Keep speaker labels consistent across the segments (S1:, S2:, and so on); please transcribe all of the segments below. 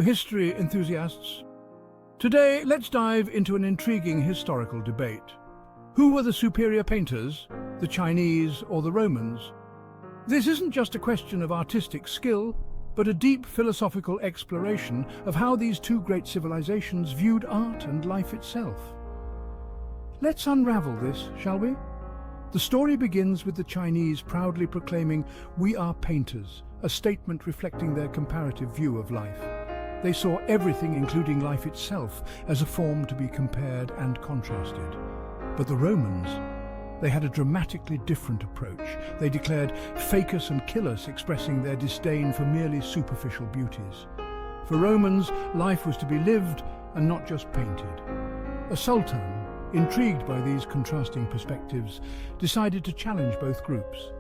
S1: History enthusiasts. Today, let's dive into an intriguing historical debate. Who were the superior painters, the Chinese or the Romans? This isn't just a question of artistic skill, but a deep philosophical exploration of how these two great civilizations viewed art and life itself. Let's unravel this, shall we? The story begins with the Chinese proudly proclaiming, "We are painters," a statement reflecting their comparative view of life. They saw everything, including life itself, as a form to be compared and contrasted. But the Romans, they had a dramatically different approach. They declared "fake us and kill us," expressing their disdain for merely superficial beauties. For Romans, life was to be lived and not just painted. A sultan, intrigued by these contrasting perspectives, decided to challenge both groups.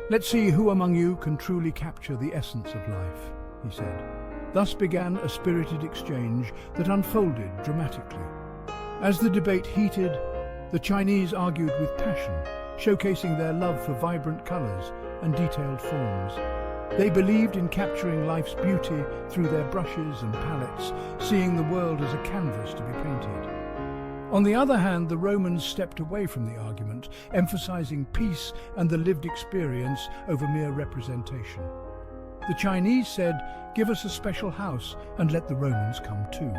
S1: "Let's see who among you can truly capture the essence of life," he said. Thus began a spirited exchange that unfolded dramatically. As the debate heated, the Chinese argued with passion, showcasing their love for vibrant colors and detailed forms. They believed in capturing life's beauty through their brushes and palettes, seeing the world as a canvas to be painted. On the other hand, the Romans stepped away from the argument, emphasizing peace and the lived experience over mere representation. The Chinese said, "Give us a special house and let the Romans come too."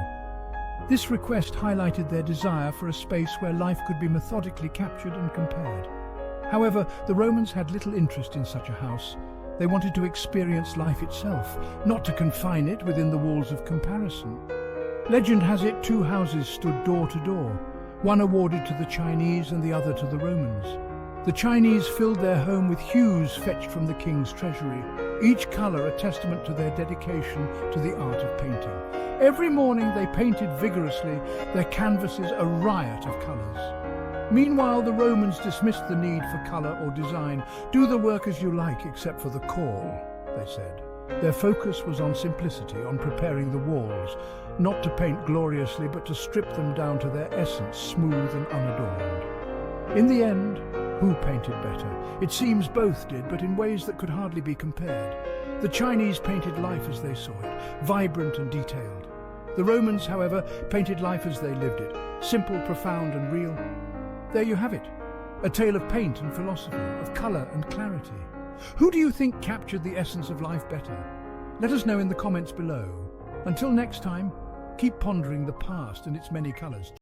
S1: This request highlighted their desire for a space where life could be methodically captured and compared. However, the Romans had little interest in such a house. They wanted to experience life itself, not to confine it within the walls of comparison. Legend has it two houses stood door to door, one awarded to the Chinese and the other to the Romans. The Chinese filled their home with hues fetched from the king's treasury, each color a testament to their dedication to the art of painting. Every morning they painted vigorously, their canvases a riot of colors. Meanwhile, the Romans dismissed the need for color or design. "Do the work as you like, except for the call," they said. Their focus was on simplicity, on preparing the walls, not to paint gloriously, but to strip them down to their essence, smooth and unadorned. In the end, who painted better? It seems both did, but in ways that could hardly be compared. The Chinese painted life as they saw it, vibrant and detailed. The Romans, however, painted life as they lived it, simple, profound and real. There you have it, a tale of paint and philosophy, of colour and clarity. Who do you think captured the essence of life better? Let us know in the comments below. Until next time, keep pondering the past and its many colours.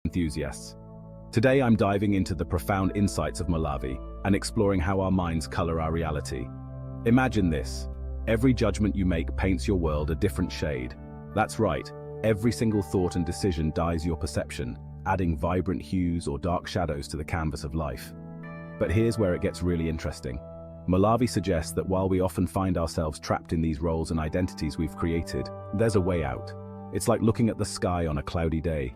S2: Enthusiasts. Today I'm diving into the profound insights of Masnavi and exploring how our minds color our reality. Imagine this. Every judgment you make paints your world a different shade. That's right, every single thought and decision dyes your perception, adding vibrant hues or dark shadows to the canvas of life. But here's where it gets really interesting. Masnavi suggests that while we often find ourselves trapped in these roles and identities we've created, there's a way out. It's like looking at the sky on a cloudy day.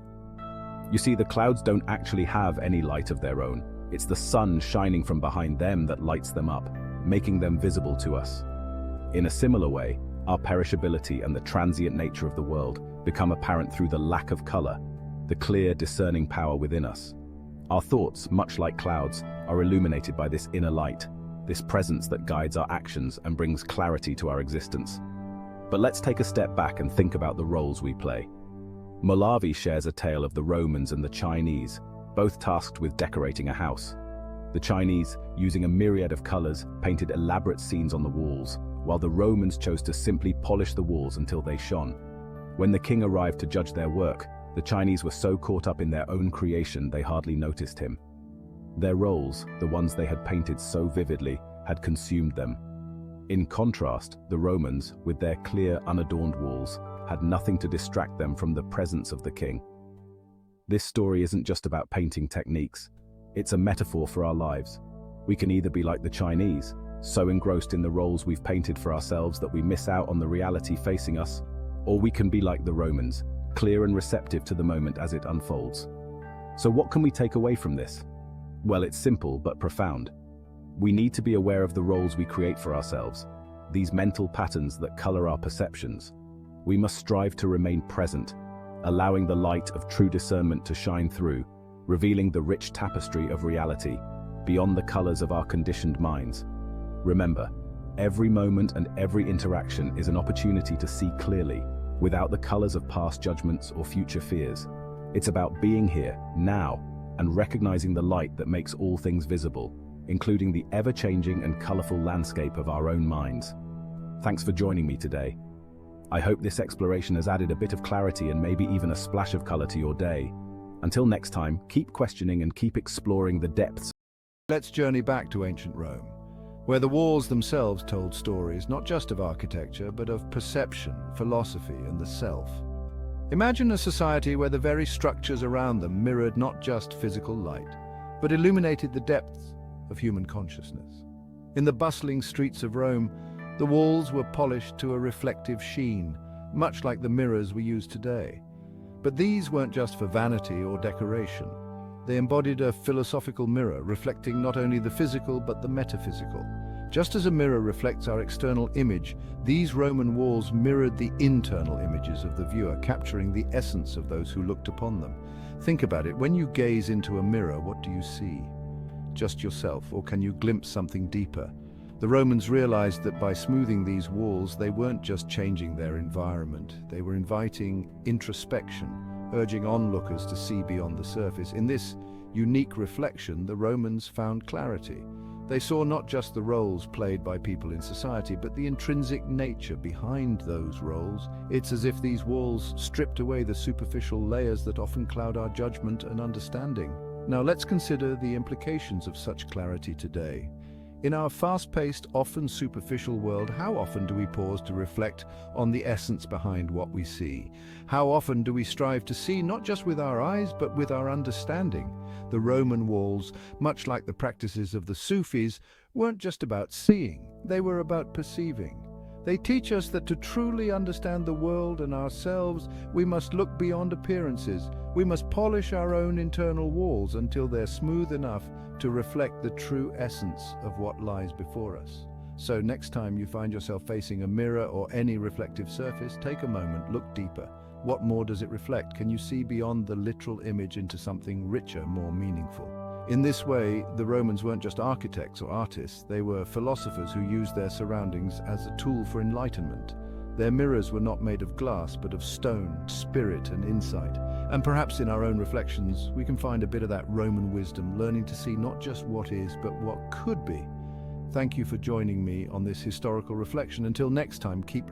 S2: You see, the clouds don't actually have any light of their own. It's the sun shining from behind them that lights them up, making them visible to us. In a similar way, our perishability and the transient nature of the world become apparent through the lack of color, the clear, discerning power within us. Our thoughts, much like clouds, are illuminated by this inner light, this presence that guides our actions and brings clarity to our existence. But let's take a step back and think about the roles we play. Masnavi shares a tale of the Romans and the Chinese, both tasked with decorating a house. The Chinese, using a myriad of colors, painted elaborate scenes on the walls, while the Romans chose to simply polish the walls until they shone. When the king arrived to judge their work, the Chinese were so caught up in their own creation they hardly noticed him. Their roles, the ones they had painted so vividly, had consumed them. In contrast, the Romans, with their clear, unadorned walls, had nothing to distract them from the presence of the king. This story isn't just about painting techniques. It's a metaphor for our lives. We can either be like the Chinese, so engrossed in the roles we've painted for ourselves that we miss out on the reality facing us, or we can be like the Romans, clear and receptive to the moment as it unfolds. So what can we take away from this? Well, it's simple but profound. We need to be aware of the roles we create for ourselves, these mental patterns that color our perceptions. We must strive to remain present, allowing the light of true discernment to shine through, revealing the rich tapestry of reality, beyond the colors of our conditioned minds. Remember, every moment and every interaction is an opportunity to see clearly, without the colors of past judgments or future fears. It's about being here, now, and recognizing the light that makes all things visible, including the ever-changing and colorful landscape of our own minds. Thanks for joining me today. I hope this exploration has added a bit of clarity and maybe even a splash of color to your day. Until next time, keep questioning and keep exploring the depths.
S1: Let's journey back to ancient Rome, where the walls themselves told stories not just of architecture, but of perception, philosophy, and the self. Imagine a society where the very structures around them mirrored not just physical light, but illuminated the depths of human consciousness. In the bustling streets of Rome, the walls were polished to a reflective sheen, much like the mirrors we use today. But these weren't just for vanity or decoration. They embodied a philosophical mirror, reflecting not only the physical but the metaphysical. Just as a mirror reflects our external image, these Roman walls mirrored the internal images of the viewer, capturing the essence of those who looked upon them. Think about it. When you gaze into a mirror, what do you see? Just yourself, or can you glimpse something deeper? The Romans realized that by smoothing these walls, they weren't just changing their environment. They were inviting introspection, urging onlookers to see beyond the surface. In this unique reflection, the Romans found clarity. They saw not just the roles played by people in society, but the intrinsic nature behind those roles. It's as if these walls stripped away the superficial layers that often cloud our judgment and understanding. Now let's consider the implications of such clarity today. In our fast-paced, often superficial world, how often do we pause to reflect on the essence behind what we see? How often do we strive to see not just with our eyes, but with our understanding? The Roman walls, much like the practices of the Sufis, weren't just about seeing, they were about perceiving. They teach us that to truly understand the world and ourselves, we must look beyond appearances. We must polish our own internal walls until they're smooth enough to reflect the true essence of what lies before us. So next time you find yourself facing a mirror or any reflective surface, take a moment, look deeper. What more does it reflect? Can you see beyond the literal image into something richer, more meaningful? In this way, the Romans weren't just architects or artists, they were philosophers who used their surroundings as a tool for enlightenment. Their mirrors were not made of glass, but of stone, spirit, and insight. And perhaps in our own reflections, we can find a bit of that Roman wisdom, learning to see not just what is, but what could be. Thank you for joining me on this historical reflection. Until next time, keep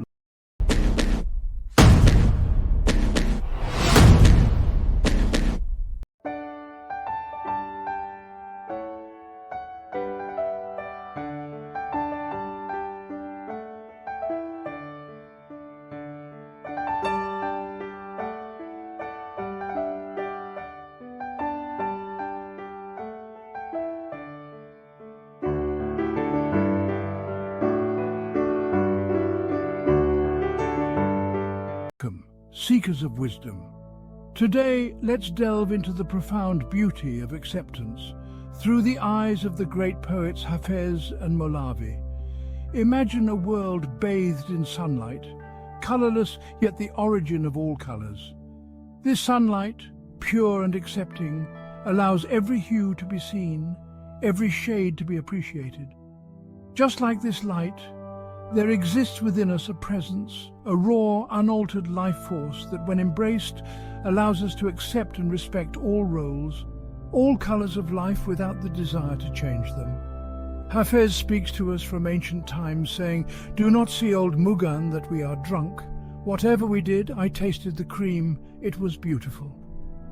S1: seekers of wisdom. Today, let's delve into the profound beauty of acceptance through the eyes of the great poets Hafez and Masnavi. Imagine a world bathed in sunlight, colorless yet the origin of all colors. This sunlight, pure and accepting, allows every hue to be seen, every shade to be appreciated. Just like this light, there exists within us a presence, a raw, unaltered life force that, when embraced, allows us to accept and respect all roles, all colors of life without the desire to change them. Hafez speaks to us from ancient times, saying, "Do not see old Mughan that we are drunk. Whatever we did, I tasted the cream, it was beautiful."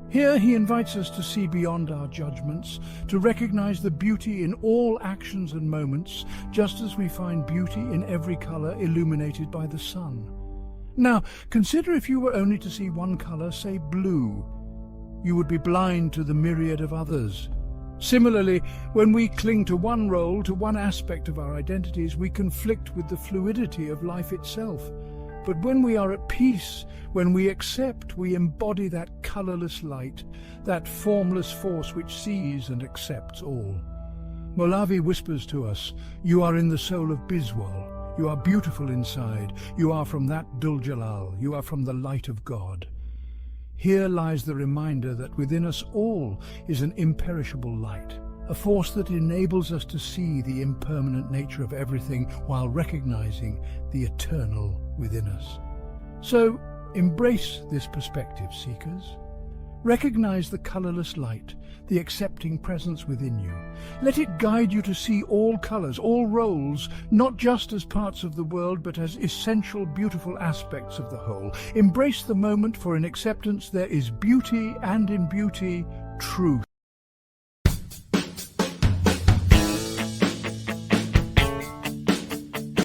S1: Here he invites us to see beyond our judgments, to recognize the beauty in all actions and moments, just as we find beauty in every color illuminated by the sun. Now, consider if you were only to see one color, say blue. You would be blind to the myriad of others. Similarly, when we cling to one role, to one aspect of our identities, we conflict with the fluidity of life itself. But when we are at peace, when we accept, we embody that colorless light, that formless force which sees and accepts all. Masnavi whispers to us, "You are in the soul of Bizwal. You are beautiful inside. You are from that Dhul-Jalal. You are from the light of God." Here lies the reminder that within us all is an imperishable light, a force that enables us to see the impermanent nature of everything while recognizing the eternal within us. So, embrace this perspective, seekers. Recognize the colorless light, the accepting presence within you. Let it guide you to see all colors, all roles, not just as parts of the world, but as essential, beautiful aspects of the whole. Embrace the moment, for in acceptance there is beauty, and in beauty, truth.